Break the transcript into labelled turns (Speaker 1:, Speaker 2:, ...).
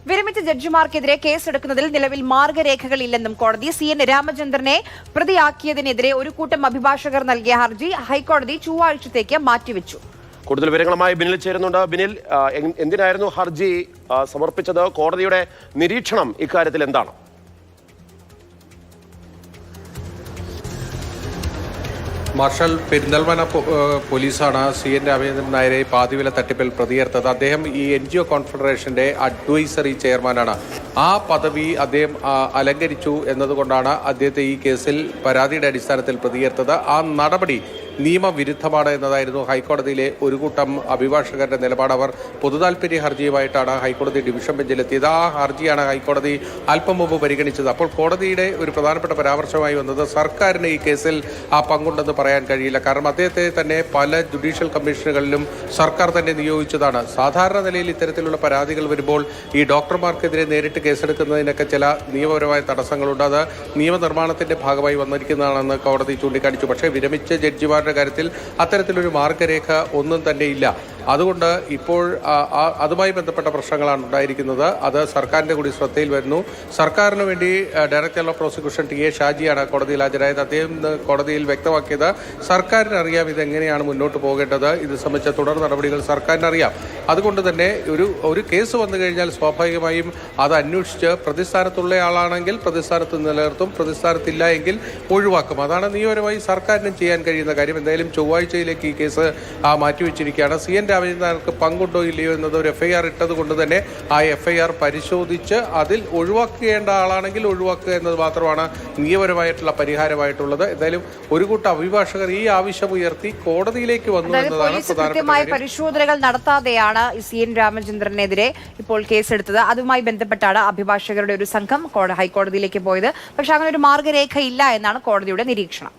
Speaker 1: വിരമിച്ച ജഡ്ജിമാർക്കെതിരെ കേസെടുക്കുന്നതിൽ നിലവിൽ മാർഗരേഖകളില്ലെന്നും കോടതി CN രാമചന്ദ്രനെ പ്രതിയാക്കിയതിനെതിരെ ഒരു കൂട്ടം അഭിഭാഷകർ നൽകിയ ഹർജി ഹൈക്കോടതി ചൊവ്വാഴ്ചത്തേക്ക് മാറ്റിവെച്ചു.
Speaker 2: കൂടുതൽ വിവരങ്ങളുമായി ബിനിൽ ചേരുന്നുണ്ട്. ബിനിൽ, എന്തിനായിരുന്നു ഹർജി സമർപ്പിച്ചത്? കോടതിയുടെ നിരീക്ഷണം ഇക്കാര്യത്തിൽ എന്താണ്?
Speaker 3: മാർഷൽ പെരിന്തൽമണ്ണ പോലീസാണ് CN രാമചന്ദ്രൻ നായരെ പാതിവില തട്ടിപ്പിൽ പ്രതിയേർത്തത്. അദ്ദേഹം ഈ NGO കോൺഫെഡറേഷന്റെ അഡ്വൈസറി ചെയർമാനാണ്. ആ പദവി അദ്ദേഹം അലങ്കരിച്ചു എന്നതുകൊണ്ടാണ് അദ്ദേഹത്തെ ഈ കേസിൽ പരാതിയുടെ അടിസ്ഥാനത്തിൽ പ്രതിയേർത്തത്. ആ നടപടി നിയമവിരുദ്ധമാണ് എന്നതായിരുന്നു ഹൈക്കോടതിയിലെ ഒരു കൂട്ടം അഭിഭാഷകരുടെ നിലപാട്. അവർ പൊതുതാൽപര്യ ഹർജിയുമായിട്ടാണ് ഹൈക്കോടതി ഡിവിഷൻ ബെഞ്ചിലെത്തിയത്. ആ ഹർജിയാണ് ഹൈക്കോടതി അല്പം മുമ്പ് പരിഗണിച്ചത്. അപ്പോൾ കോടതിയുടെ ഒരു പ്രധാനപ്പെട്ട പരാമർശമായി വന്നത് സർക്കാരിന് ഈ കേസിൽ ആ പങ്കുണ്ടെന്ന് പറയാൻ കഴിയില്ല. കാരണം അദ്ദേഹത്തെ തന്നെ പല ജുഡീഷ്യൽ കമ്മീഷനുകളിലും സർക്കാർ തന്നെ നിയോഗിച്ചതാണ്. സാധാരണ നിലയിൽ ഇത്തരത്തിലുള്ള പരാതികൾ വരുമ്പോൾ ഈ ഡോക്ടർമാർക്കെതിരെ നേരിട്ട് കേസെടുക്കുന്നതിനൊക്കെ ചില നിയമപരമായ തടസ്സങ്ങളുണ്ട്. അത് നിയമനിർമ്മാണത്തിന്റെ ഭാഗമായി വന്നിരിക്കുന്നതാണെന്ന് കോടതി ചൂണ്ടിക്കാണിച്ചു. പക്ഷേ വിരമിച്ച ജഡ്ജിമാർ കാര്യത്തിൽ അത്തരത്തിലൊരു മാർഗരേഖ ഒന്നും തന്നെ ഇല്ല. അതുകൊണ്ട് ഇപ്പോൾ അതുമായി ബന്ധപ്പെട്ട പ്രശ്നങ്ങളാണ് ഉണ്ടായിരിക്കുന്നത്. അത് സർക്കാരിന്റെ കൂടി ശ്രദ്ധയിൽ വരുന്നു. സർക്കാരിന് വേണ്ടി director general of prosecution TA ഷാജിയാണ് കോടതിയിൽ ഹാജരായത്. അദ്ദേഹം കോടതിയിൽ വ്യക്തമാക്കിയത് സർക്കാരിന് അറിയാം ഇതെങ്ങനെയാണ് മുന്നോട്ട് പോകേണ്ടത്. ഇത് സംബന്ധിച്ച തുടർ നടപടികൾ സർക്കാരിന് അറിയാം. അതുകൊണ്ട് തന്നെ ഒരു കേസ് വന്നു കഴിഞ്ഞാൽ സ്വാഭാവികമായും അത് അന്വേഷിച്ച് പ്രതിസ്ഥാനത്തുള്ള ആളാണെങ്കിൽ പ്രതിസ്ഥാനത്ത് നിലനിർത്തും, പ്രതിസ്ഥാനത്തില്ല എങ്കിൽ ഒഴിവാക്കും. അതാണ് നിയമപരമായി സർക്കാരിനും ചെയ്യാൻ കഴിയുന്ന കാര്യം. എന്തായാലും ചൊവ്വാഴ്ചയിലേക്ക് ഈ കേസ് മാറ്റിവെച്ചിരിക്കുകയാണ്. CN രാമചന്ദ്രനാർക്ക് പങ്കുണ്ടോ ഇല്ലയോ എന്നത് ഒരു FIR ഇട്ടത് കൊണ്ട് തന്നെ ആ FIR പരിശോധിച്ച് അതിൽ ഒഴിവാക്കേണ്ട ആളാണെങ്കിൽ ഒഴിവാക്കുക എന്നത് മാത്രമാണ് നിയമപരമായിട്ടുള്ള പരിഹാരമായിട്ടുള്ളത്. എന്തായാലും ഒരു കൂട്ടം അഭിഭാഷകർ ഈ ആവശ്യം ഉയർത്തി കോടതിയിലേക്ക് വന്നു എന്നതാണ്
Speaker 1: പ്രധാനമായ പരിശോധനകൾ നടത്താതെയാണ് CN രാമചന്ദ്രനെതിരെ ഇപ്പോൾ കേസെടുത്തത്. അതുമായി ബന്ധപ്പെട്ടാണ് അഭിഭാഷകരുടെ ഒരു സംഘം ഹൈക്കോടതിയിലേക്ക് പോയത്. പക്ഷെ അങ്ങനെ ഒരു മാർഗരേഖ ഇല്ല എന്നാണ് കോടതിയുടെ നിരീക്ഷണം.